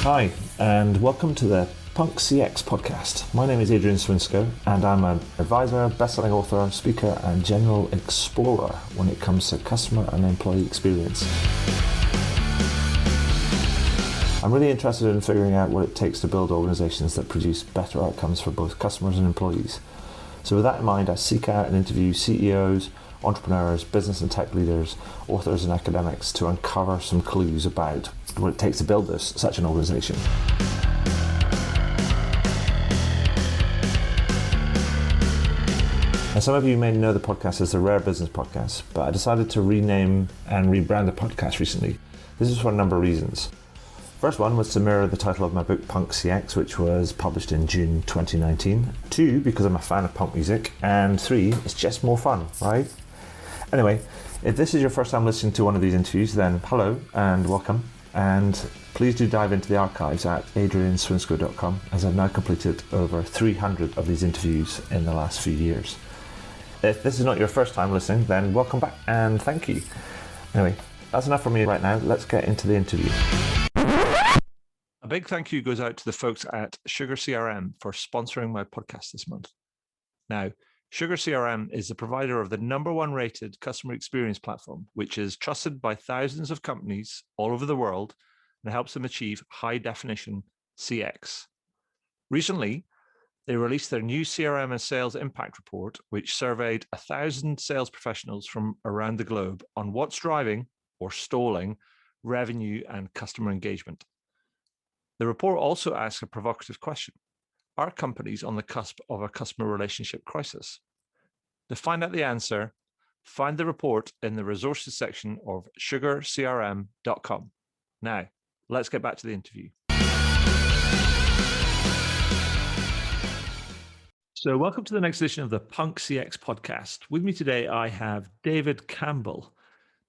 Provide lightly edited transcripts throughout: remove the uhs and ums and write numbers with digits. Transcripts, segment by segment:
Hi, and welcome to the Punk CX podcast. My name is Adrian Swinsko, and I'm an advisor, best-selling author, speaker, and general explorer when it comes to customer and employee experience. I'm really interested in figuring out what it takes to build organizations that produce better outcomes for both customers and employees. So with that in mind, I seek out and interview CEOs, entrepreneurs, business and tech leaders, authors and academics to uncover some clues about what it takes to build such an organization. Now, some of you may know the podcast as the Rare Business Podcast, but I decided to rename and rebrand the podcast recently. This is for a number of reasons. First one was to mirror the title of my book, Punk CX, which was published in June 2019. 2, because I'm a fan of punk music. And 3, it's just more fun, right? Anyway, if this is your first time listening to one of these interviews, then hello and welcome. And please do dive into the archives at adrianswinsko.com, as I've now completed over 300 of these interviews in the last few years. If this is not your first time listening, then welcome back and thank you. Anyway, that's enough from me right now. Let's get into the interview. A big thank you goes out to the folks at Sugar CRM for sponsoring my podcast this month. Now, Sugar CRM is the provider of the #1 rated customer experience platform, which is trusted by thousands of companies all over the world and helps them achieve high definition CX. Recently, they released their new CRM and sales impact report, which surveyed 1,000 sales professionals from around the globe on what's driving or stalling revenue and customer engagement. The report also asks a provocative question. Are companies on the cusp of a customer relationship crisis? To find out the answer, find the report in the resources section of sugarcrm.com. Now, let's get back to the interview. So welcome to the next edition of the Punk CX podcast. With me today, I have David Campbell.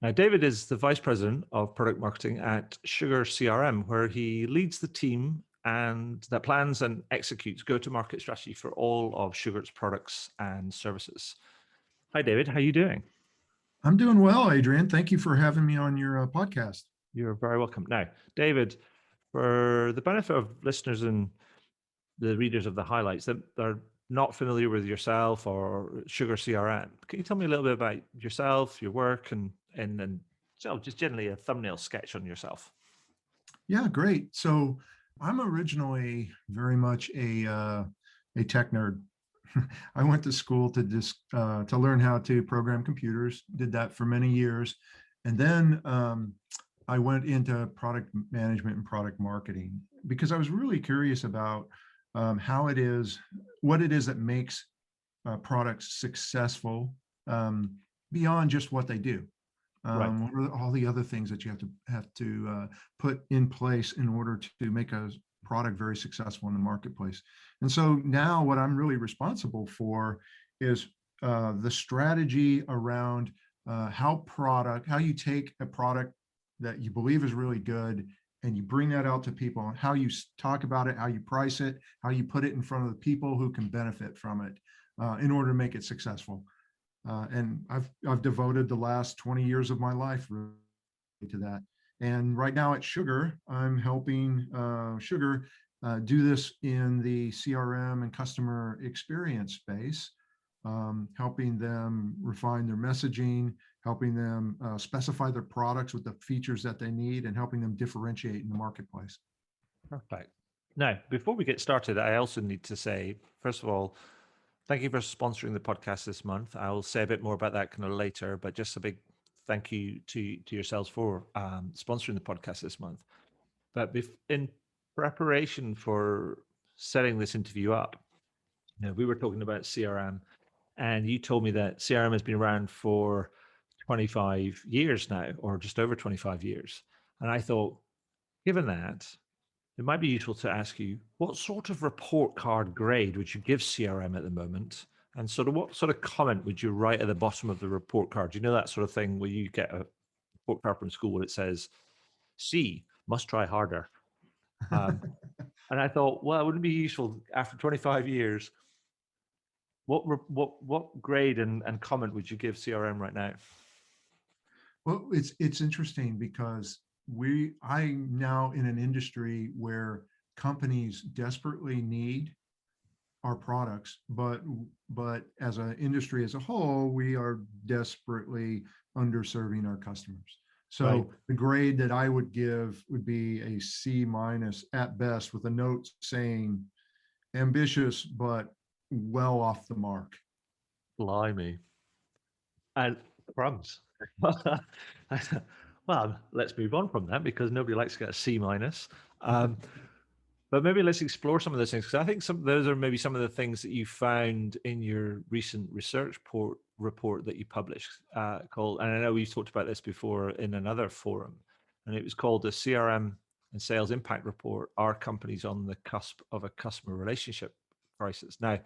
Now, David is the Vice President of Product Marketing at Sugar CRM, where he leads the team and that plans and executes go-to-market strategy for all of Sugar's products and services. Hi, David. How are you doing? I'm doing well, Adrian. Thank you for having me on your podcast. You're very welcome. Now, David, for the benefit of listeners and the readers of the highlights that are not familiar with yourself or Sugar CRM, can you tell me a little bit about yourself, your work, and so just generally a thumbnail sketch on yourself? Yeah, great. So I'm originally very much a tech nerd. I went to school to learn how to program computers, did that for many years. And then I went into product management and product marketing because I was really curious about what it is that makes products successful beyond just what they do. Right. What are all the other things that you have to put in place in order to make a product very successful in the marketplace? And so now what I'm really responsible for is the strategy around how you take a product that you believe is really good and you bring that out to people, how you talk about it, how you price it, how you put it in front of the people who can benefit from it in order to make it successful. And I've devoted the last 20 years of my life really to that. And right now at Sugar, I'm helping Sugar do this in the CRM and customer experience space, helping them refine their messaging, helping them specify their products with the features that they need, and helping them differentiate in the marketplace. Perfect. Now, before we get started, I also need to say, first of all, thank you for sponsoring the podcast this month. I'll say a bit more about that kind of later, but just a big thank you to yourselves for sponsoring the podcast this month. But in preparation for setting this interview up, we were talking about CRM, and you told me that CRM has been around for 25 years now, or just over 25 years. And I thought, given that, it might be useful to ask you, what sort of report card grade would you give CRM at the moment? And what sort of comment would you write at the bottom of the report card? You know, that sort of thing where you get a report card from school where it says, C, must try harder. And I thought, well, it wouldn't be useful after 25 years. What grade and comment would you give CRM right now? Well, it's interesting because I'm now in an industry where companies desperately need our products, but as an industry as a whole, we are desperately underserving our customers. Right. So the grade that I would give would be a C minus at best, with a note saying ambitious but well off the mark. Blimey. And crumbs. Well, let's move on from that because nobody likes to get a C minus. But maybe let's explore some of those things, because I think those are maybe some of the things that you found in your recent research report that you published, called, and I know we've talked about this before in another forum, and it was called the CRM and Sales Impact Report: Are Companies on the Cusp of a Customer Relationship Crisis? Now,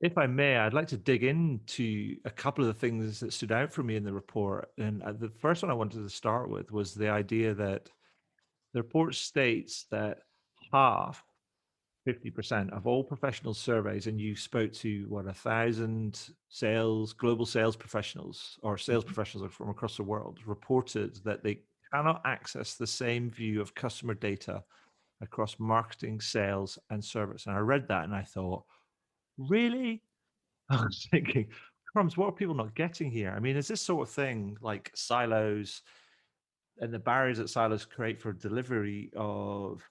if I may, I'd like to dig into a couple of the things that stood out for me in the report. And the first one I wanted to start with was the idea that the report states that half, 50% of all professional surveys, and you spoke to what, 1,000 global sales professionals or sales professionals from across the world, reported that they cannot access the same view of customer data across marketing, sales, and service. And I read that and I thought, really? I was thinking, crumbs, what are people not getting here? I mean, is this sort of thing like silos and the barriers that silos create for delivery of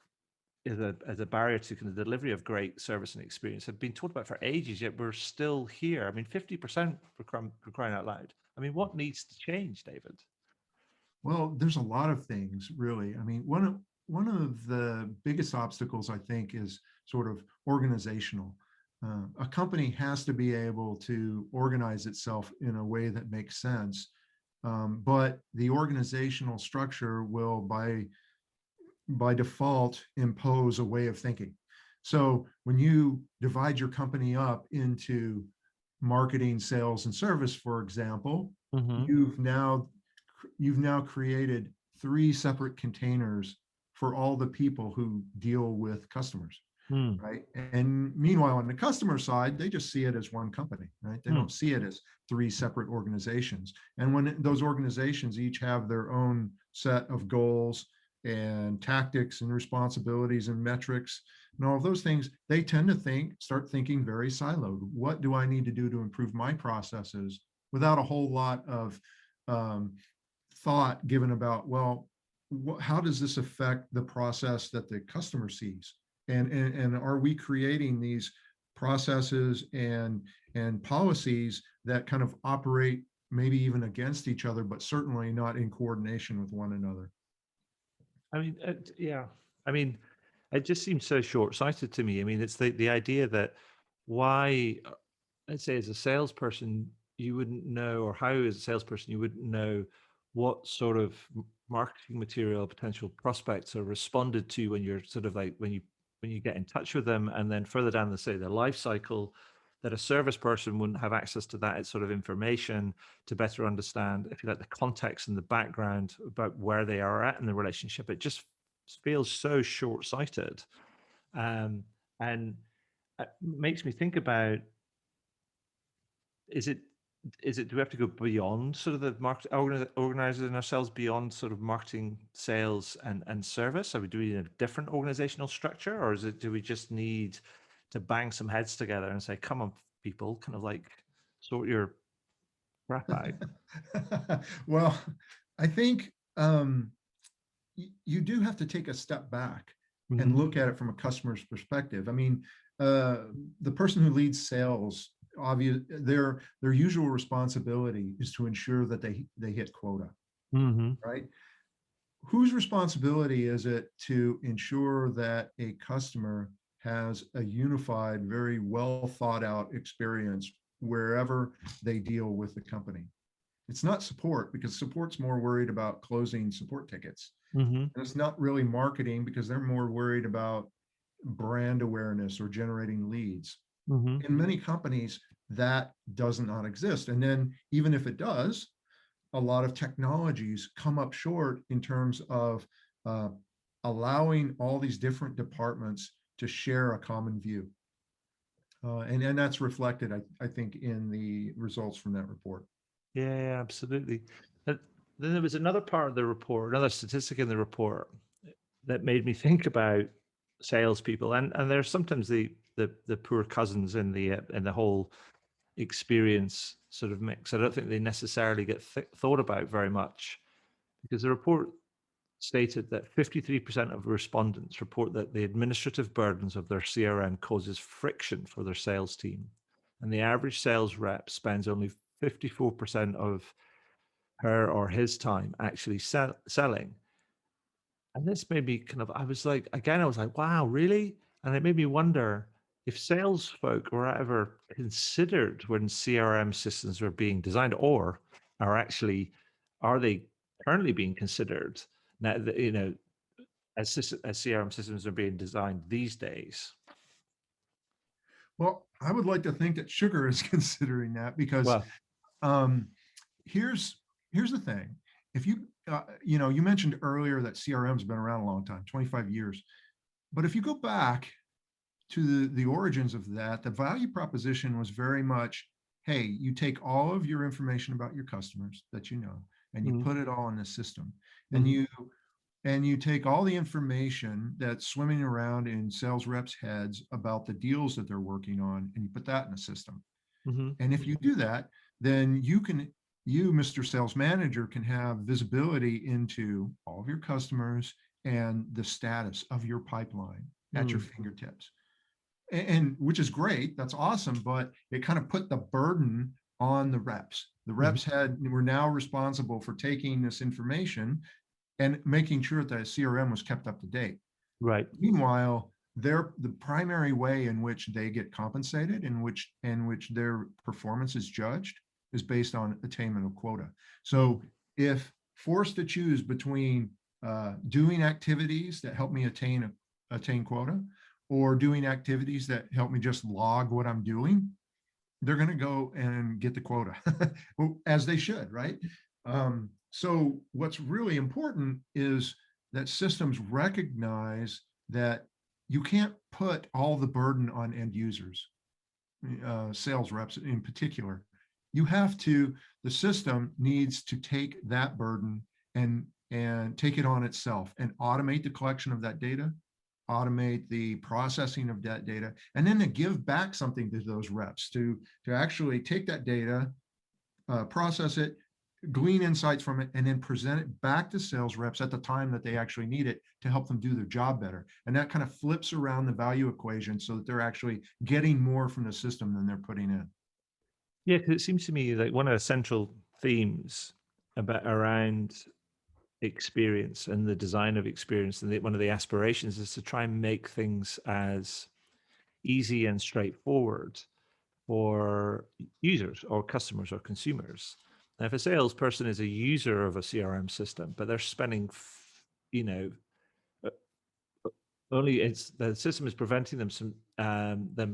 as a barrier to kind of delivery of great service and experience have been talked about for ages, yet we're still here. I mean, 50% for crying out loud. I mean, what needs to change, David? Well, there's a lot of things, really. I mean, one of the biggest obstacles, I think, is sort of organizational. A company has to be able to organize itself in a way that makes sense, but the organizational structure will, by default, impose a way of thinking. So when you divide your company up into marketing, sales, and service, for example, Mm-hmm. you've now created three separate containers for all the people who deal with customers, right? And meanwhile, on the customer side, they just see it as one company, right? They don't see it as three separate organizations. And when those organizations each have their own set of goals and tactics and responsibilities and metrics and all of those things, they tend to start thinking very siloed. What do I need to do to improve my processes, without a whole lot of thought given about, well, how does this affect the process that the customer sees? And are we creating these processes and policies that kind of operate maybe even against each other, but certainly not in coordination with one another? I mean, yeah. I mean, it just seems so short-sighted to me. I mean, it's the idea that why, let's say, as a salesperson, you wouldn't know, or how as a salesperson you wouldn't know what sort of marketing material potential prospects are responded to when you're sort of like when you get in touch with them, and then further down the life cycle, that a service person wouldn't have access to that sort of information to better understand, if you like, the context and the background about where they are at in the relationship. It just feels so short-sighted, and it makes me think about, is it do we have to go beyond sort of the market organizing ourselves beyond sort of marketing, sales, and service? Are we doing a different organizational structure, or do we just need to bang some heads together and say, come on, people, kind of like sort your crap out? Well, I think you do have to take a step back and look at it from a customer's perspective. I mean, the person who leads sales, their usual responsibility is to ensure that they hit quota, right? Whose responsibility is it to ensure that a customer has a unified, very well thought out experience wherever they deal with the company? It's not support, because support's more worried about closing support tickets. And it's not really marketing, because they're more worried about brand awareness or generating leads. In many companies, that does not exist. And then even if it does, a lot of technologies come up short in terms of allowing all these different departments to share a common view. And that's reflected, I think, in the results from that report. Yeah, absolutely. then there was another part of the report, another statistic in the report that made me think about salespeople, and there's sometimes the poor cousins in the whole experience sort of mix. I don't think they necessarily get thought about very much, because the report stated that 53% of respondents report that the administrative burdens of their CRM causes friction for their sales team, and the average sales rep spends only 54% of her or his time actually selling. And this made me I was like, wow, really? And it made me wonder if sales folk were ever considered when CRM systems were being designed, or are they currently being considered now that, as CRM systems are being designed these days? Well, I would like to think that sugar is considering that, because Well, um, here's the thing. If you you mentioned earlier that CRM's been around a long time, 25 years. But if you go back to the origins of that, the value proposition was very much, hey, you take all of your information about your customers that you know, and you mhm, put it all in the system. And mhm, you take all the information that's swimming around in sales reps' heads about the deals that they're working on, and you put that in the system. mhm, And if you do that, then you, Mr. Sales Manager, can have visibility into all of your customers and the status of your pipeline at your mm, fingertips. And which is great. That's awesome. But it kind of put the burden on the reps. The mhm. reps were now responsible for taking this information and making sure that the CRM was kept up to date. Right. Meanwhile, the primary way in which they get compensated, in which their performance is judged, is based on attainment of quota. Mm, So if forced to choose between doing activities that help me attain quota, or doing activities that help me just log what I'm doing, they're going to go and get the quota, as they should, right? So what's really important is that systems recognize that you can't put all the burden on end users, sales reps in particular. The system needs to take that burden and take it on itself and automate the collection of that data, automate the processing of that data, and then to give back something to those reps to actually take that data, process it, glean insights from it, and then present it back to sales reps at the time that they actually need it to help them do their job better. And that kind of flips around the value equation so that they're actually getting more from the system than they're putting in. yeah, because it seems to me like one of the central themes around experience and the design of experience, and one of the aspirations is to try and make things as easy and straightforward for users or customers or consumers. Now, if a salesperson is a user of a CRM system, but they're spending, you know, uh, only it's the system is preventing them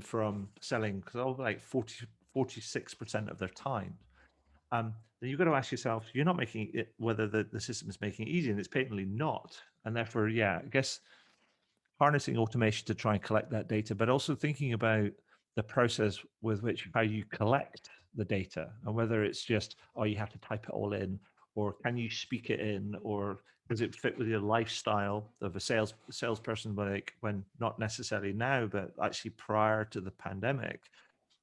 from selling like 46% of their time. Then you've got to ask yourself, you're not making it, whether the system is making it easy, and it's patently not. And therefore, yeah, I guess harnessing automation to try and collect that data, but also thinking about the process with which how you collect the data, and whether it's just, oh, you have to type it all in, or can you speak it in, or does it fit with your lifestyle of a salesperson, like when not necessarily now, but actually prior to the pandemic,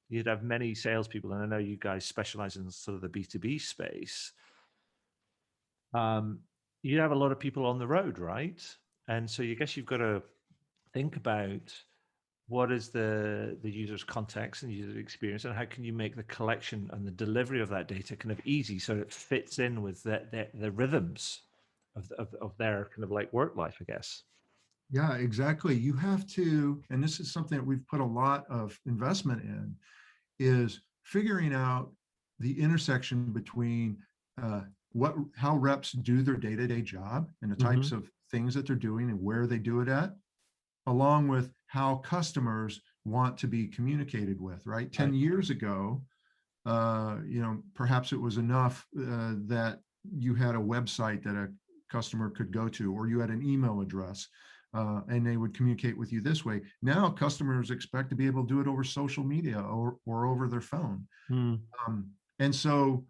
you'd have many salespeople, and I know you guys specialize in sort of the B2B space. You'd have a lot of people on the road, right? And so you guess you've got to think about what is the user's context and user experience, and how can you make the collection and the delivery of that data kind of easy so it fits in with the rhythms of their kind of like work life, I guess. Yeah, exactly. You have to, and this is something that we've put a lot of investment in, is figuring out the intersection between how reps do their day-to-day job and the Mm-hmm. types of things that they're doing and where they do it at, along with how customers want to be communicated with, right? 10 Right. years ago, perhaps it was enough that you had a website that a customer could go to, or you had an email address, and they would communicate with you this way. Now customers expect to be able to do it over social media or over their phone. Mm. And so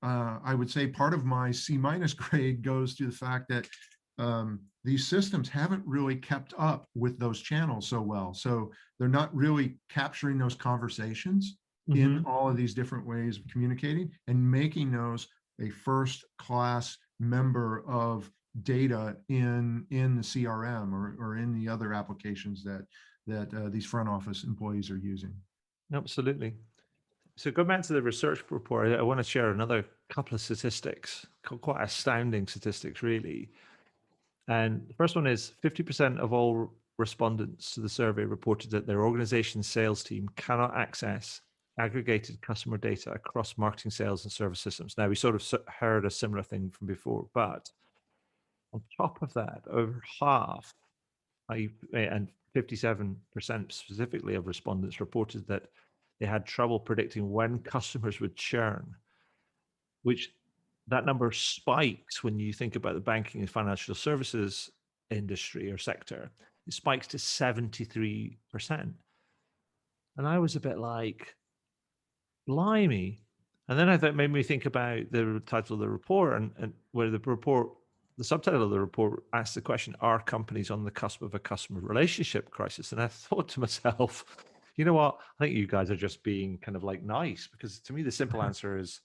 I would say part of my C- grade goes to the fact that these systems haven't really kept up with those channels so well. So they're not really capturing those conversations in all of these different ways of communicating and making those a first class member of data in the CRM or in the other applications that these front office employees are using. Absolutely. So going back to the research report, I want to share another couple of statistics, quite astounding statistics, really. And the first one is 50% of all respondents to the survey reported that their organization's sales team cannot access aggregated customer data across marketing, sales, and service systems. Now, we sort of heard a similar thing from before, but on top of that, over half, and 57% specifically of respondents reported that they had trouble predicting when customers would churn, which that number spikes when you think about the banking and financial services industry or sector. It spikes to 73%. And I was a bit like, blimey. And then I thought made me think about the title of the report and where the report, the subtitle of the report asks the question, are companies on the cusp of a customer relationship crisis? And I thought to myself, you know what? I think you guys are just being kind of like nice, because to me, the simple answer is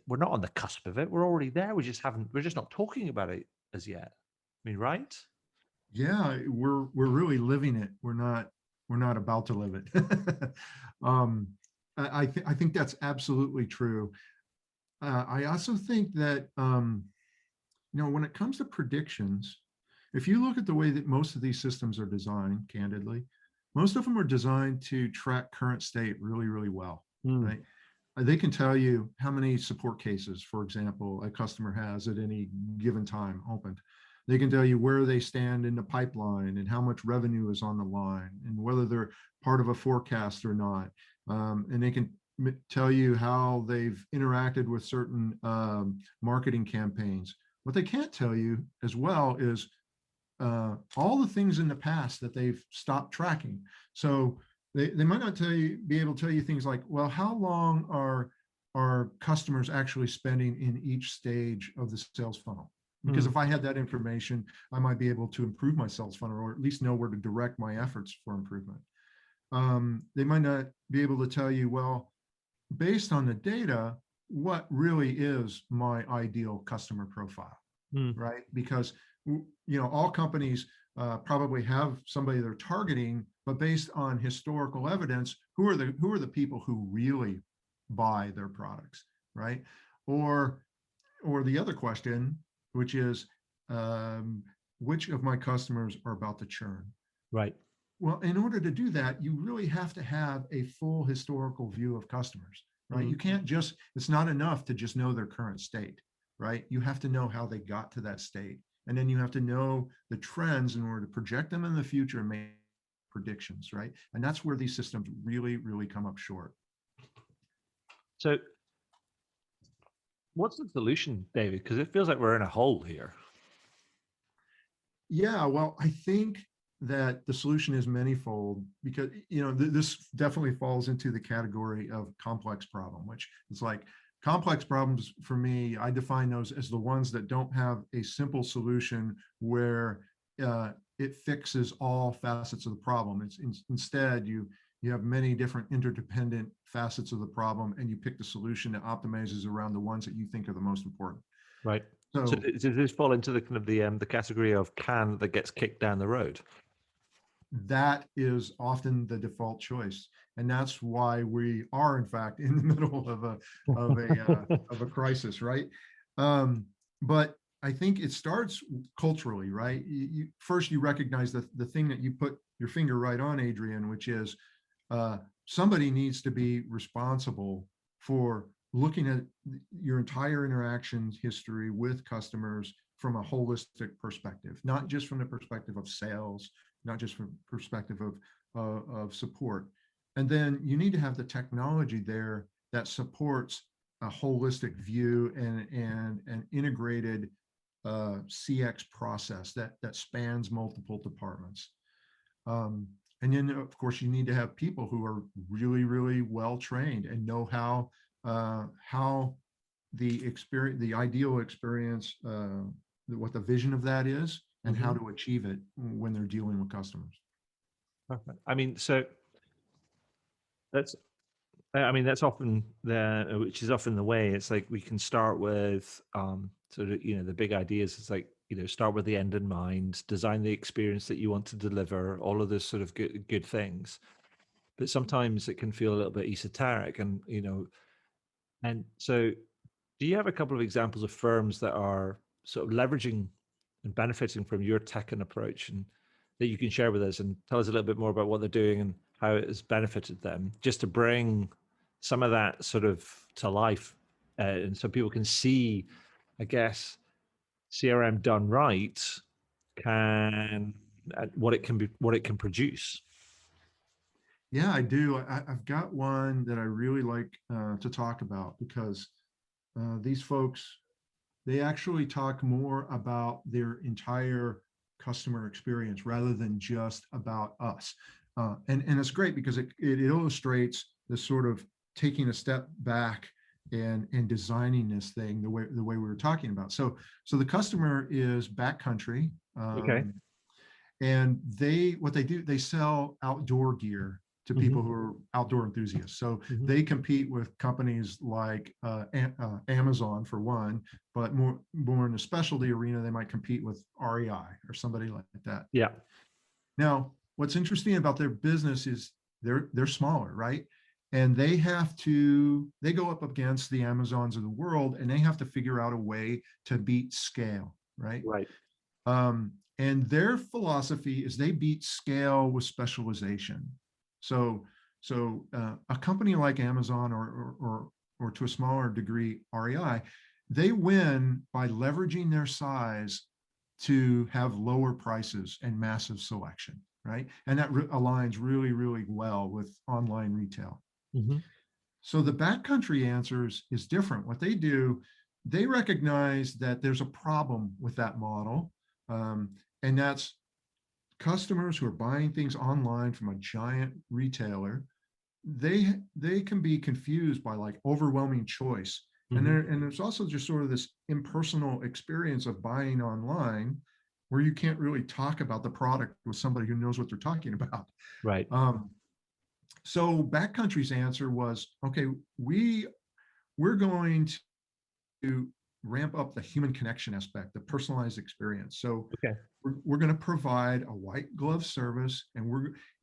we're not on the cusp of it. We're already there. We're just not talking about it as yet. I mean, right? Yeah, we're really living it. We're not about to live it. I think that's absolutely true. I also think that when it comes to predictions, if you look at the way that most of these systems are designed, candidly, most of them are designed to track current state really, really well, right? They can tell you how many support cases, for example, a customer has at any given time opened. They can tell you where they stand in the pipeline and how much revenue is on the line and whether they're part of a forecast or not. And they can tell you how they've interacted with certain marketing campaigns. What they can't tell you as well is all the things in the past that they've stopped tracking. So they might not be able to tell you things like, well, how long are customers actually spending in each stage of the sales funnel? Because if I had that information, I might be able to improve my sales funnel or at least know where to direct my efforts for improvement. They might not be able to tell you, well, based on the data, what really is my ideal customer profile, right? Because all companies probably have somebody they're targeting, but based on historical evidence, who are the people who really buy their products, right? Or the other question, which is, which of my customers are about to churn? Right. Well, in order to do that, you really have to have a full historical view of customers, right? You can't just, it's not enough to just know their current state, right? You have to know how they got to that state. And then you have to know the trends in order to project them in the future and make predictions, right? And that's where these systems really, really come up short. So what's the solution, David? Because it feels like we're in a hole here. Yeah, well, I think that the solution is manifold because, this definitely falls into the category of complex problem, which is like complex problems for me, I define those as the ones that don't have a simple solution where it fixes all facets of the problem. It's instead, you have many different interdependent facets of the problem and you pick the solution that optimizes around the ones that you think are the most important. Right. So does this fall into the kind of the category of can that gets kicked down the road? that is often the default choice, and that's why we are in fact in the middle of a crisis, right? But I think it starts culturally, right? First you recognize the thing that you put your finger right on, Adrian, which is somebody needs to be responsible for looking at your entire interactions history with customers from a holistic perspective, not just from the perspective of sales, not just from perspective of support. And then you need to have the technology there that supports a holistic view and an integrated CX process that spans multiple departments. And then, of course, you need to have people who are really, really well trained and know how the experience, the ideal experience, what the vision of that is, and how to achieve it when they're dealing with customers. Perfect. I mean, so that's, I mean, that's often which is often the way. It's like we can start with sort of, the big ideas. It's like, start with the end in mind, design the experience that you want to deliver, all of those sort of good things. But sometimes it can feel a little bit esoteric, and so do you have a couple of examples of firms that are sort of leveraging and benefiting from your tech and approach, and that you can share with us and tell us a little bit more about what they're doing and how it has benefited them, just to bring some of that sort of to life, and so people can see, I guess, CRM done right can what it can be, what it can produce. Yeah, I do. I've got one that I really like to talk about, because these folks, they actually talk more about their entire customer experience rather than just about us. And it's great because it illustrates the sort of taking a step back and designing this thing the way we were talking about. So the customer is backcountry, Okay. and what they do, they sell outdoor gear to people who are outdoor enthusiasts. So they compete with companies like Amazon for one, but more in the specialty arena, they might compete with REI or somebody like that. Yeah. Now, what's interesting about their business is they're smaller, right? And they go up against the Amazons of the world, and they have to figure out a way to beat scale, right? Right. And their philosophy is they beat scale with specialization. So a company like Amazon or to a smaller degree REI, they win by leveraging their size to have lower prices and massive selection, right? And that aligns really, really well with online retail. So the backcountry answers is different. What they do, they recognize that there's a problem with that model, and that's customers who are buying things online from a giant retailer. They can be confused by like overwhelming choice, and there's also just sort of this impersonal experience of buying online, where you can't really talk about the product with somebody who knows what they're talking about. Right. So Backcountry's answer was, okay, we're going to ramp up the human connection aspect, the personalized experience. So Okay. we're going to provide a white glove service,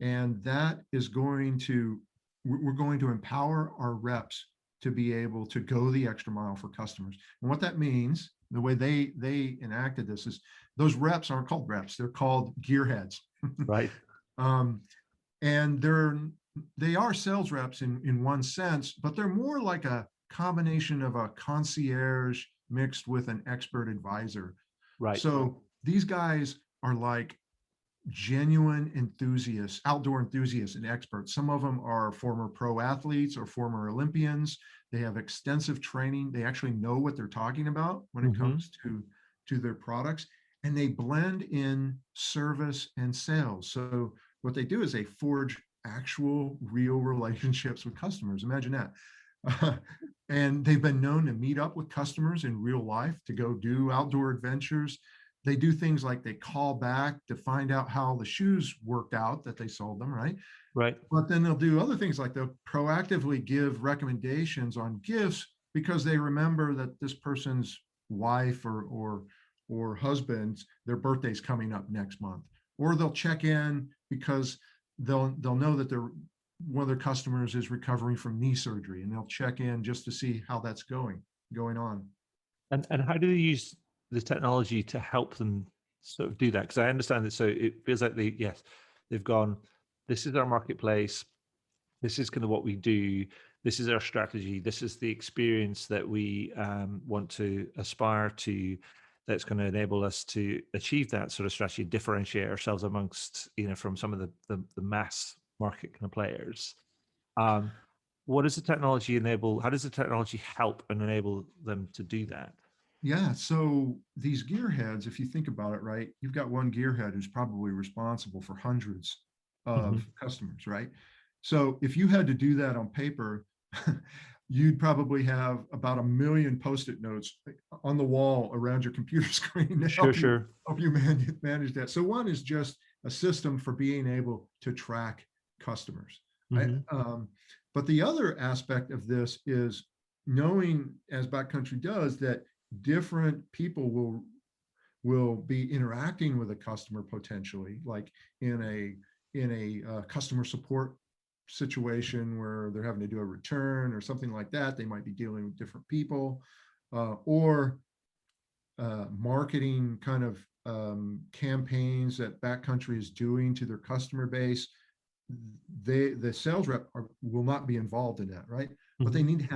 and that is going to, we're going to empower our reps to be able to go the extra mile for customers. And what that means, the way they enacted this, is those reps aren't called reps, they're called gearheads. Right. And they are sales reps in one sense, but they're more like a combination of a concierge mixed with an expert advisor. Right. So these guys are like genuine enthusiasts, outdoor enthusiasts and experts. Some of them are former pro athletes or former Olympians. They have extensive training. They actually know what they're talking about when it comes to their products, and they blend in service and sales. So what they do is they forge actual real relationships with customers. Imagine that. And they've been known to meet up with customers in real life to go do outdoor adventures. They do things like they call back to find out how the shoes worked out that they sold them, right? Right. But then they'll do other things, like they'll proactively give recommendations on gifts because they remember that this person's wife or husband's, their birthday's coming up next month. Or they'll check in because they'll know that one of their customers is recovering from knee surgery, and they'll check in just to see how that's going on. And how do they use the technology to help them sort of do that? Because I understand that. So it feels like they've gone, this is our marketplace, this is kind of what we do, this is our strategy, this is the experience that we want to aspire to, that's going to enable us to achieve that sort of strategy, differentiate ourselves amongst, from some of the mass market kind of players. What does the technology enable? How does the technology help and enable them to do that? Yeah, so these gearheads, if you think about it, right, you've got one gearhead who's probably responsible for hundreds of customers, right? So if you had to do that on paper, you'd probably have about 1 million post-it notes on the wall around your computer screen to help you manage that. So one is just a system for being able to track customers. But the other aspect of this is knowing, as Backcountry does, that different people will be interacting with a customer potentially, like in a customer support situation where they're having to do a return or something like that. They might be dealing with different people, or marketing kind of campaigns that Backcountry is doing to their customer base. The sales rep will not be involved in that, right? But they need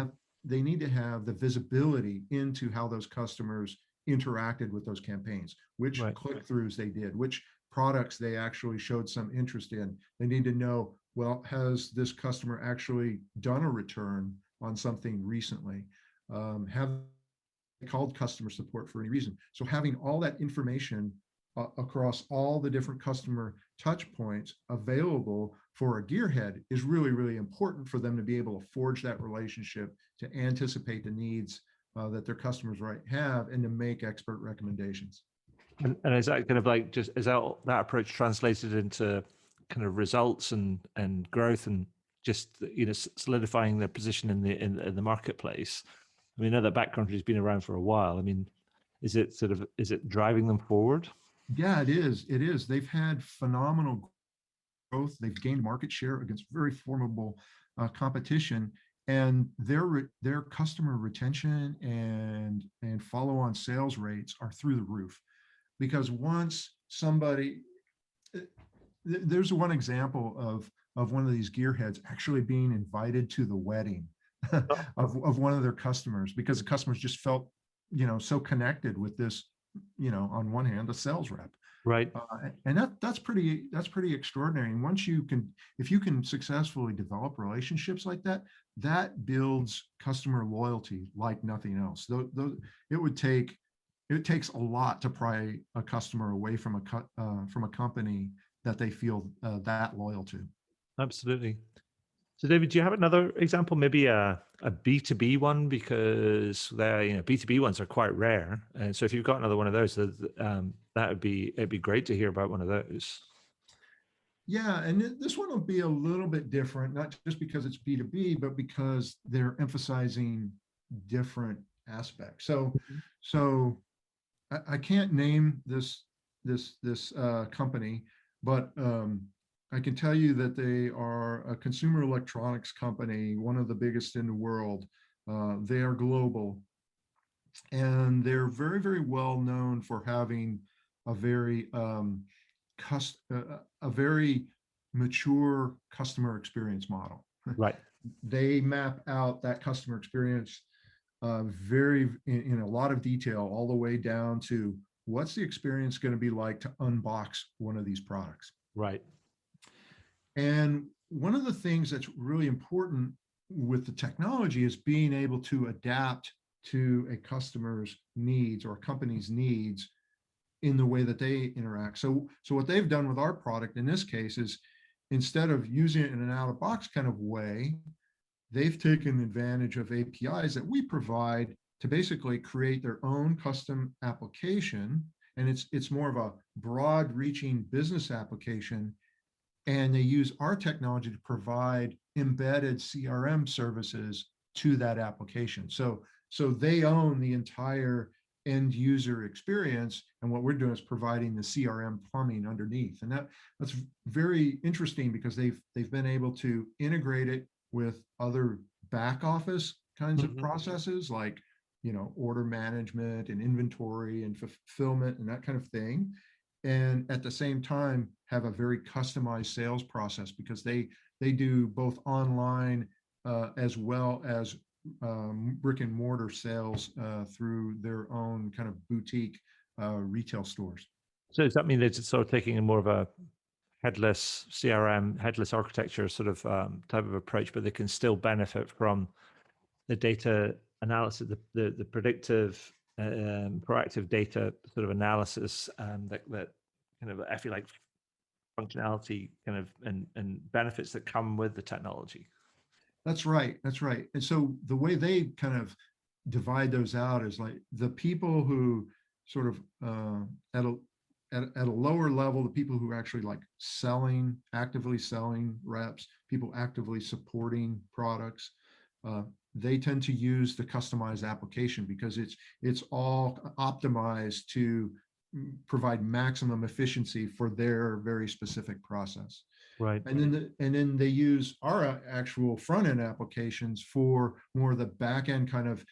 to have the visibility into how those customers interacted with those campaigns, which click-throughs they did, which products they actually showed some interest in. They need to know, well, has this customer actually done a return on something recently? Have they called customer support for any reason? So having all that information across all the different customer touch points available for a gearhead is really, really important for them to be able to forge that relationship, to anticipate the needs that their customers have, and to make expert recommendations. And is that kind of like, just is that approach translated into kind of results and growth and just, you know, solidifying their position in the marketplace? I mean, I know that Backcountry has been around for a while. I mean, is it driving them forward? Yeah, it is. It is. They've had phenomenal growth. They've gained market share against very formidable competition, and their customer retention and follow-on sales rates are through the roof. Because once somebody, there's one example of one of these gearheads actually being invited to the wedding of one of their customers, because the customers just felt, you know, so connected with this, you know, on one hand, a sales rep. Right. And that's pretty extraordinary. And if you can successfully develop relationships like that, that builds customer loyalty like nothing else. It takes a lot to pry a customer away from a company that they feel that loyal to. Absolutely. So David, do you have another example, maybe a B2B one, because B2B ones are quite rare, and so if you've got another one of those, it'd be great to hear about one of those. Yeah, and this one will be a little bit different, not just because it's B2B, but because they're emphasizing different aspects. So I can't name this company, but I can tell you that they are a consumer electronics company, one of the biggest in the world. They are global, and they're very, very well known for having a very mature customer experience model. Right. They map out that customer experience in a lot of detail, all the way down to what's the experience going to be like to unbox one of these products. Right. And one of the things that's really important with the technology is being able to adapt to a customer's needs or a company's needs in the way that they interact. So what they've done with our product in this case is, instead of using it in an out-of-box kind of way, they've taken advantage of APIs that we provide to basically create their own custom application. And it's more of a broad-reaching business application. And they use our technology to provide embedded CRM services to that application. So they own the entire end user experience, and what we're doing is providing the CRM plumbing underneath. And that's very interesting, because they've been able to integrate it with other back office kinds of processes, like, you know, order management and inventory and fulfillment and that kind of thing. And at the same time have a very customized sales process, because they do both online as well as brick and mortar sales through their own kind of boutique retail stores. So does that mean they're just sort of taking a more of a headless CRM, headless architecture sort of type of approach, but they can still benefit from the data analysis, the predictive, proactive data sort of analysis, that kind of, I feel like, functionality kind of and benefits that come with the technology? That's right. That's right. And so the way they kind of divide those out is like the people who sort of at a at a lower level, the people who are actually like selling, actively selling reps, people actively supporting products, uh, they tend to use the customized application because it's all optimized to provide maximum efficiency for their very specific process. Right. And then they use our actual front end applications for more of the back end kind of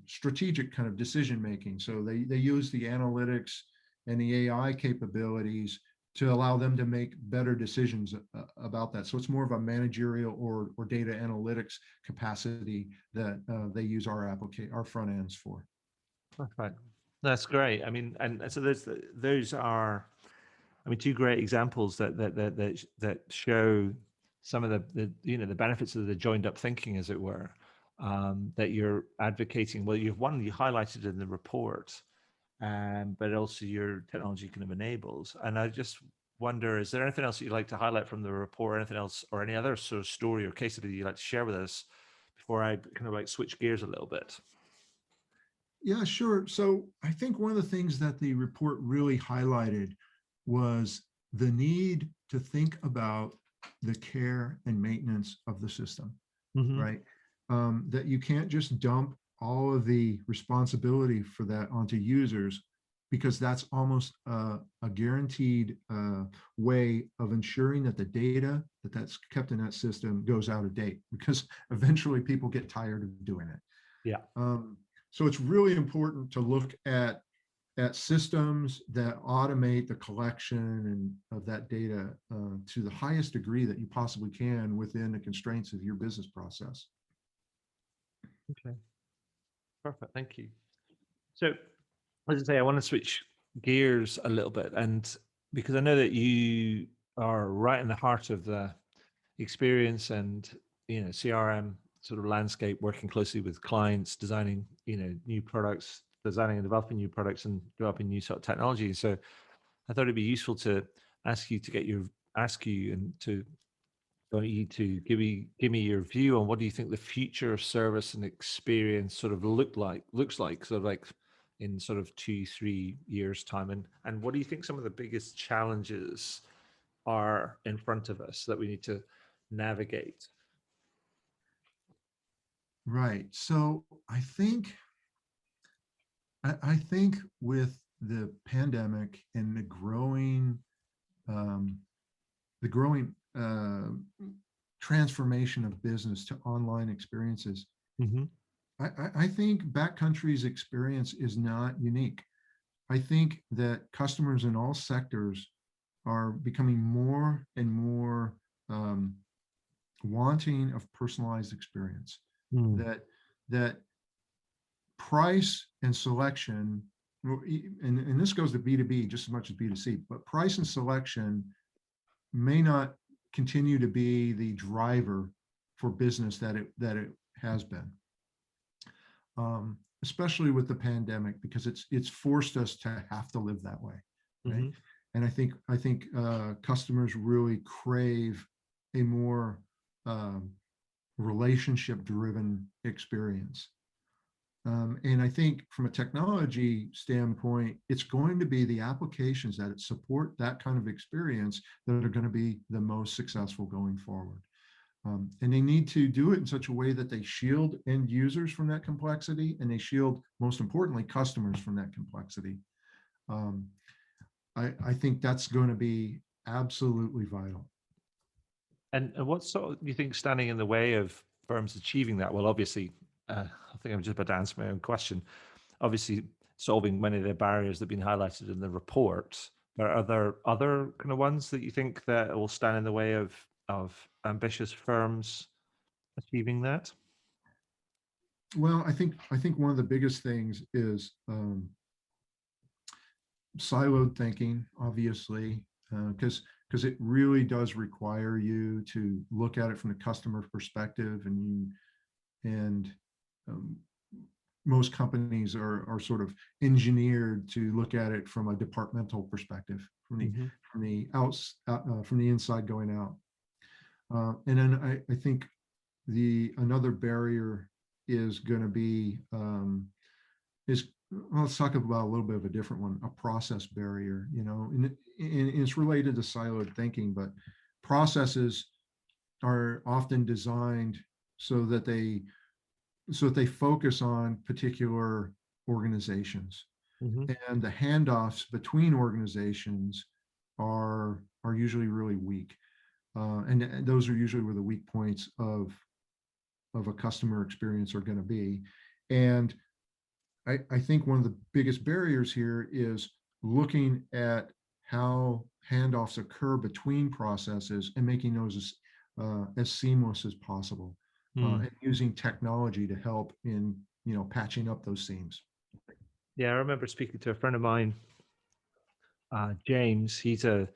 strategic kind of decision making. So they use the analytics and the AI capabilities to allow them to make better decisions about that. So it's more of a managerial or data analytics capacity that they use our front ends for. Perfect. That's great. I mean, and so those are, I mean, two great examples that show some of the benefits of the joined up thinking, as it were, that you're advocating. Well, you highlighted in the report, but also your technology kind of enables. And I just wonder, is there anything else that you'd like to highlight from the report, or anything else, or any other sort of story or case study you'd like to share with us before I kind of like switch gears a little bit? Yeah, sure. So I think one of the things that the report really highlighted was the need to think about the care and maintenance of the system, Mm-hmm. right? That you can't just dump all of the responsibility for that onto users because that's almost a guaranteed way of ensuring that the data that's kept in that system goes out of date because eventually people get tired of doing it. Yeah. So it's really important to look at systems that automate the collection of that data to the highest degree that you possibly can within the constraints of your business process. Okay. Perfect. Thank you. So, as I say, I want to switch gears a little bit, and because I know that you are right in the heart of the experience and CRM sort of landscape, working closely with clients, designing new products, designing and developing new products, and developing new sort of technology. So, I thought it'd be useful to ask you and to you to give me your view on what do you think the future of service and experience sort of looks like sort of like in sort of 2-3 years time, and what do you think some of the biggest challenges are in front of us that we need to navigate? Right. So I think with the pandemic and the growing transformation of business to online experiences, Mm-hmm. I think backcountry's experience is not unique. I think that customers in all sectors are becoming more and more wanting of personalized experience. Mm. That price and selection, and this goes to B2B just as much as B2C, but price and selection may not continue to be the driver for business that it has been, especially with the pandemic, because it's forced us to have to live that way, right? Mm-hmm. And I think customers really crave a more relationship-driven experience. And I think from a technology standpoint, it's going to be the applications that support that kind of experience that are going to be the most successful going forward. And they need to do it in such a way that they shield end users from that complexity, and they shield, most importantly, customers from that complexity. I think that's going to be absolutely vital. And what sort of do you think standing in the way of firms achieving that? Well, obviously, I think I'm just about to answer my own question. Obviously, solving many of the barriers that have been highlighted in the report. But are there other kind of ones that you think that will stand in the way of ambitious firms achieving that? Well, I think one of the biggest things is siloed thinking, obviously, because it really does require you to look at it from the customer perspective, and most companies are sort of engineered to look at it from a departmental perspective, from the inside going out. And then I think another barrier is going to be is well, let's talk about a little bit of a different one, a process barrier, and it's related to siloed thinking, but processes are often designed so that they focus on particular organizations, Mm-hmm. and the handoffs between organizations are usually really weak, and those are usually where the weak points of a customer experience are going to be. And I think one of the biggest barriers here is looking at how handoffs occur between processes and making those as seamless as possible, Mm. and using technology to help in patching up those seams. Yeah, I remember speaking to a friend of mine, James. He's a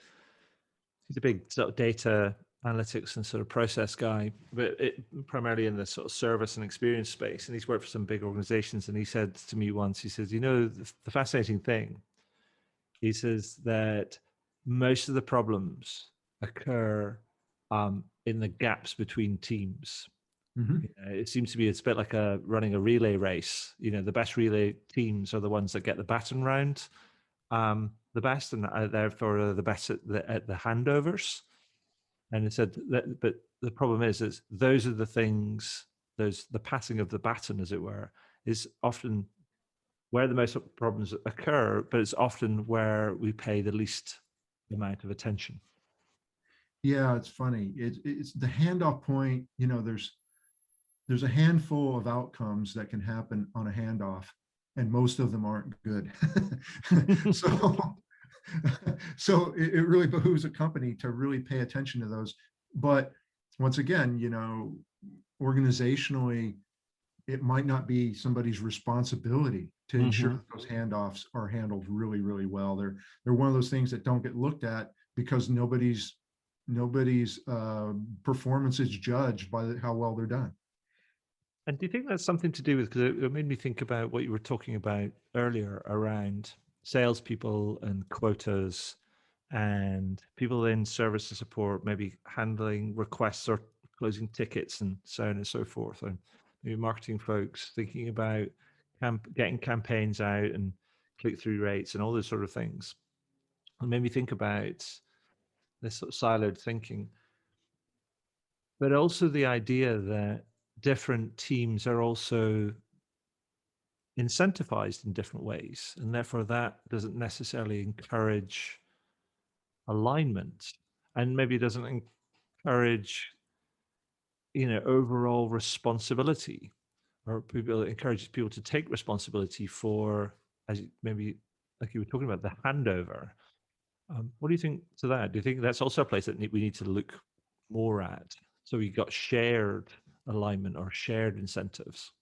big sort of data analytics and sort of process guy, but primarily in the sort of service and experience space. And he's worked for some big organizations. And he said to me once, he says, the fascinating thing, he says that most of the problems occur in the gaps between teams. Mm-hmm. It seems to be it's a bit like running a relay race. The best relay teams are the ones that get the baton round the best, and therefore are the best at the handovers. And it said that, but the problem is those are the things, the passing of the baton, as it were, is often where the most problems occur, but it's often where we pay the least amount of attention. Yeah, it's funny. It's the handoff point. There's a handful of outcomes that can happen on a handoff, and most of them aren't good. so so it really behooves a company to really pay attention to those. But once again, organizationally, it might not be somebody's responsibility to ensure Mm-hmm. that those handoffs are handled really, really well. They're one of those things that don't get looked at because nobody's performance is judged by how well they're done. And do you think that's something to do with, because it made me think about what you were talking about earlier around salespeople and quotas and people in service and support, maybe handling requests or closing tickets and so on and so forth, and maybe marketing folks thinking about getting campaigns out and click-through rates and all those sort of things. And made me think about this sort of siloed thinking, but also the idea that different teams are also incentivized in different ways, and therefore that doesn't necessarily encourage alignment, and maybe doesn't encourage overall responsibility, or people encourages people to take responsibility for, maybe like you were talking about, the handover. What do you think to that? Do you think that's also a place that we need to look more at, so we got shared alignment or shared incentives?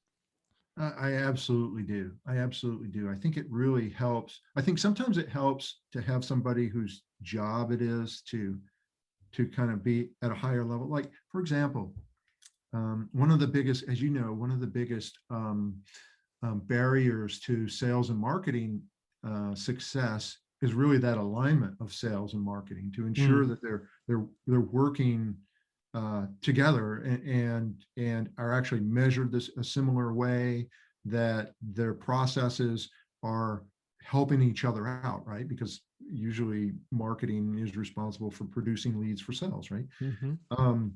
I absolutely do. I absolutely do. I think it really helps. I think sometimes it helps to have somebody whose job it is to kind of be at a higher level. Like, for example, one of the biggest, as you know, one of the biggest barriers to sales and marketing success is really that alignment of sales and marketing to ensure that they're working together and are actually measured this a similar way, that their processes are helping each other out, right? Because usually marketing is responsible for producing leads for sales, right? Mm-hmm.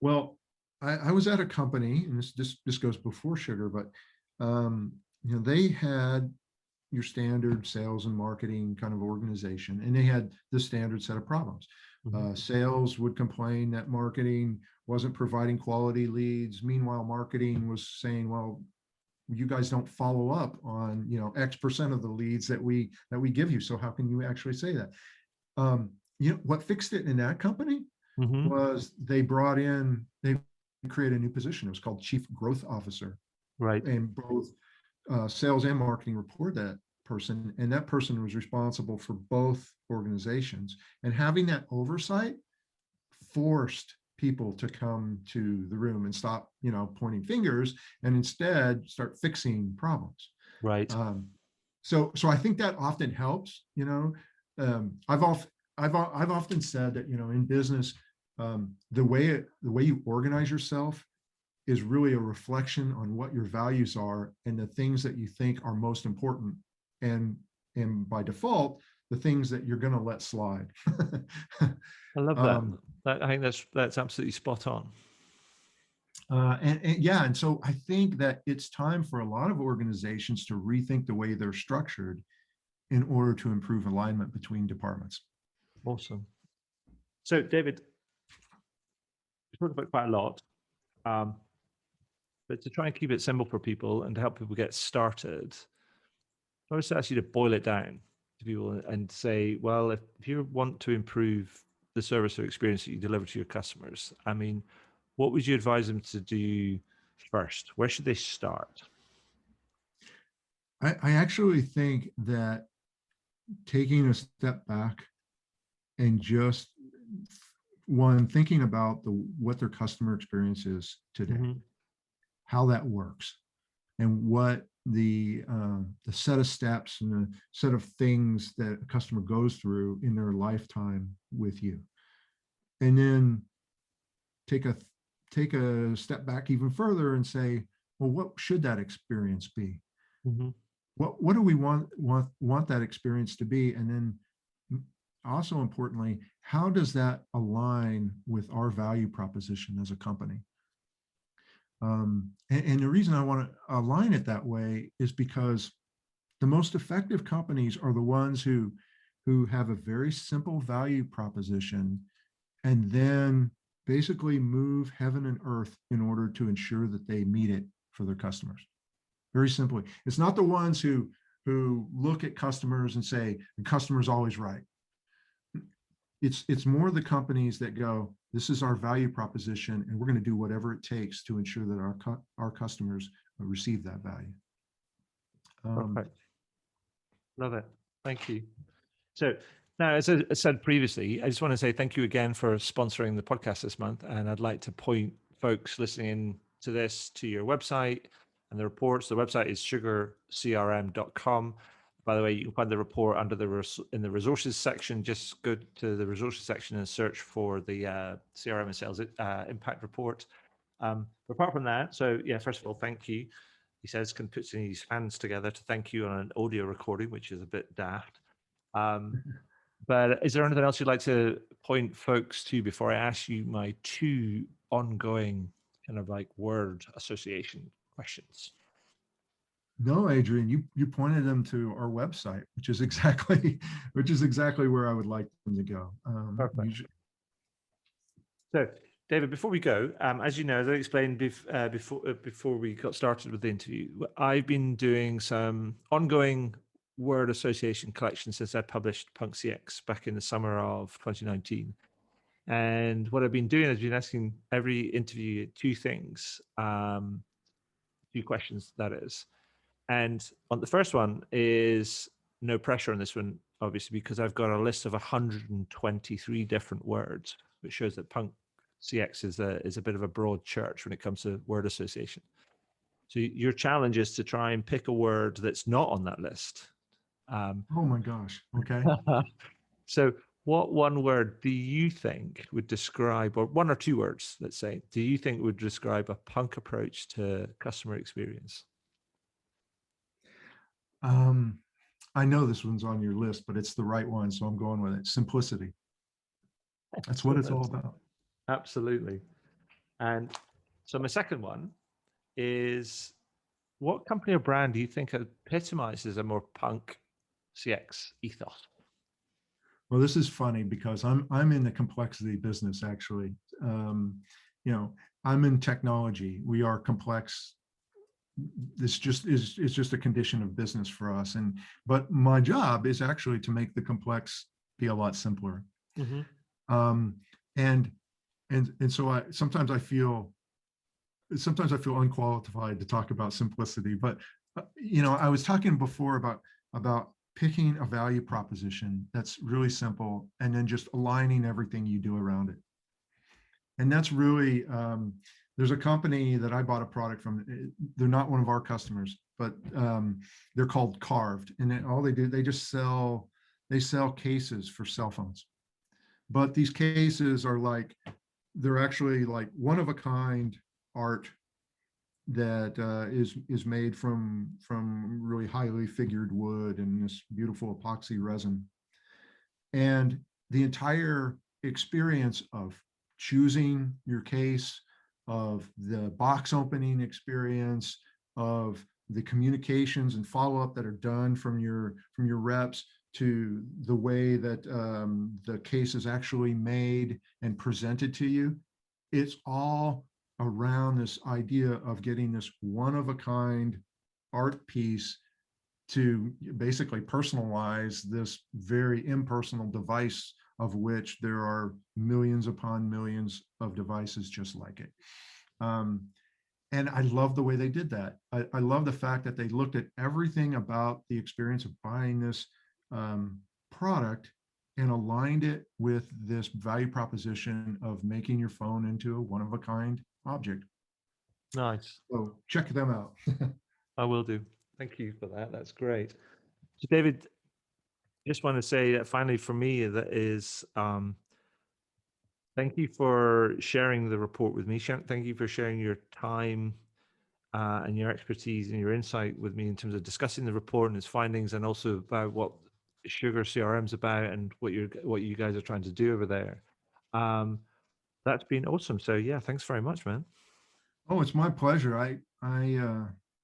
Well, I was at a company, and this goes before Sugar, but they had your standard sales and marketing kind of organization, and they had the standard set of problems. Sales would complain that marketing wasn't providing quality leads. Meanwhile, marketing was saying, well, you guys don't follow up on X% of the leads that we give you. So how can you actually say that? What fixed it in that company Mm-hmm. was they created a new position. It was called Chief Growth Officer. Right. And both sales and marketing report that person, and that person was responsible for both organizations. And having that oversight forced people to come to the room and stop pointing fingers, and instead start fixing problems. Right. So I think that often helps. I've often said that in business, the way you organize yourself is really a reflection on what your values are and the things that you think are most important. And by default, the things that you're going to let slide. I love that. I think that's absolutely spot on. And so I think that it's time for a lot of organizations to rethink the way they're structured in order to improve alignment between departments. Awesome. So, David, we talked about quite a lot, but to try and keep it simple for people and to help people get started, I was to ask you to boil it down to people and say, well, if you want to improve the service or experience that you deliver to your customers, I mean, what would you advise them to do first? Where should they start? I actually think that taking a step back and just thinking about what their customer experience is today, how that works, and what the set of steps and the set of things that a customer goes through in their lifetime with you, and then take a step back even further and say, well, what should that experience be? What do we want that experience to be? And then also importantly, how does that align with our value proposition as a company? And the reason I want to align it that way is because the most effective companies are the ones who have a very simple value proposition and then basically move heaven and earth in order to ensure that they meet it for their customers. Very simply, it's not the ones who look at customers and say the customer's always right. It's more the companies that go, this is our value proposition, and we're going to do whatever it takes to ensure that our customers receive that value. Perfect. Love it. Thank you. So now, as I said previously, I just want to say thank you again for sponsoring the podcast this month. And I'd like to point folks listening in to this to your website and the reports. The website is sugarcrm.com. By the way, you can find the report under in the resources section. Just go to the resources section and search for the CRM and sales impact report. But apart from that, so yeah, first of all, thank you. He says, can put his hands together to thank you on an audio recording, which is a bit daft. But is there anything else you'd like to point folks to before I ask you my two ongoing kind of like word association questions? No, Adrian, you pointed them to our website, which is exactly where I would like them to go. Perfect. So, David, before we go, as you know, as I explained before we got started with the interview, I've been doing some ongoing word association collection since I published Punk CX back in the summer of 2019. And what I've been doing is been asking every interview two things, two questions, that is. And on the first one is no pressure on this one, obviously, because I've got a list of 123 different words, which shows that Punk CX is a bit of a broad church when it comes to word association. So your challenge is to try and pick a word that's not on that list. Oh my gosh. Okay. So what one word do you think would describe, or one or two words, let's say, do you think would describe a punk approach to customer experience? I know this one's on your list, but it's the right one, so I'm going with it. Simplicity. That's what it's all about. Absolutely. And so my second one is, what company or brand do you think epitomizes a more punk CX ethos? Well, this is funny because I'm in the complexity business, actually. I'm in technology. We are complex. This is just a condition of business for us. But my job is actually to make the complex be a lot simpler. And so sometimes I feel unqualified to talk about simplicity. But I was talking before about picking a value proposition that's really simple and then just aligning everything you do around it. And that's really, there's a company that I bought a product from. They're not one of our customers, but they're called Carved. And all they do, they sell cases for cell phones. But these cases are like they're actually like one of a kind art that is made from really highly figured wood and this beautiful epoxy resin. And the entire experience of choosing your case, of the box opening experience, of the communications and follow-up that are done from your reps, to the way that the case is actually made and presented to you, it's all around this idea of getting this one-of-a-kind art piece to basically personalize this very impersonal device, of which there are millions upon millions of devices just like it. And I love the way they did that. I love the fact that they looked at everything about the experience of buying this product and aligned it with this value proposition of making your phone into a one-of-a-kind object. Nice. So check them out. I will do. Thank you for that. That's great. So David, just want to say that finally for me, that is, thank you for sharing the report with me. Thank you for sharing your time and your expertise and your insight with me in terms of discussing the report and its findings, and also about what Sugar CRM is about and what you guys are trying to do over there. That's been awesome. So yeah, thanks very much, man. Oh, it's my pleasure. I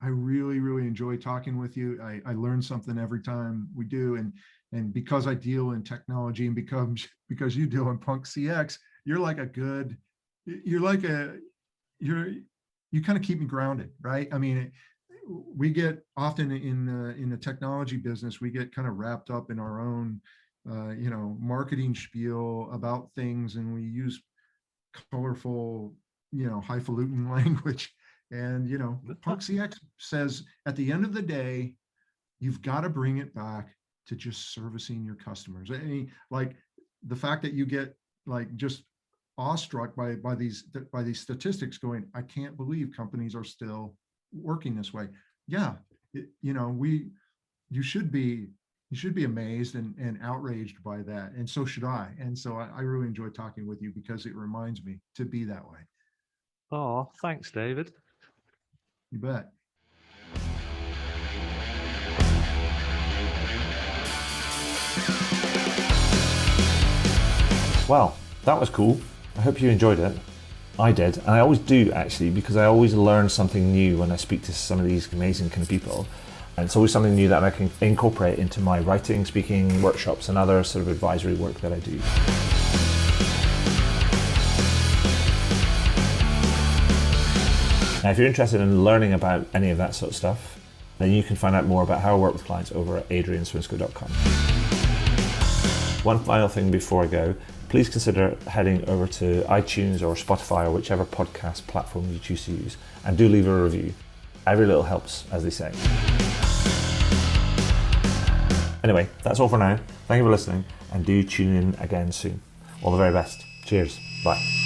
really enjoy talking with you. I learn something every time we do, and because I deal in technology, and because you deal in Punk CX, you kind of keep me grounded, right? I mean, we get often in the technology business, we get kind of wrapped up in our own marketing spiel about things, and we use colorful, highfalutin language. And, Punk CX says at the end of the day, you've got to bring it back to just servicing your customers. I mean, like the fact that you get like just awestruck by these statistics going, I can't believe companies are still working this way. Yeah. You should be amazed and outraged by that. And so should I. And so I really enjoy talking with you because it reminds me to be that way. Oh, thanks, David. You bet. Well, that was cool. I hope you enjoyed it. I did, and I always do actually, because I always learn something new when I speak to some of these amazing kind of people. And it's always something new that I can incorporate into my writing, speaking, workshops, and other sort of advisory work that I do. Now, if you're interested in learning about any of that sort of stuff, then you can find out more about how I work with clients over at adrianswinscoe.com. One final thing before I go, please consider heading over to iTunes or Spotify or whichever podcast platform you choose to use, and do leave a review. Every little helps, as they say. Anyway, that's all for now. Thank you for listening, and do tune in again soon. All the very best. Cheers. Bye.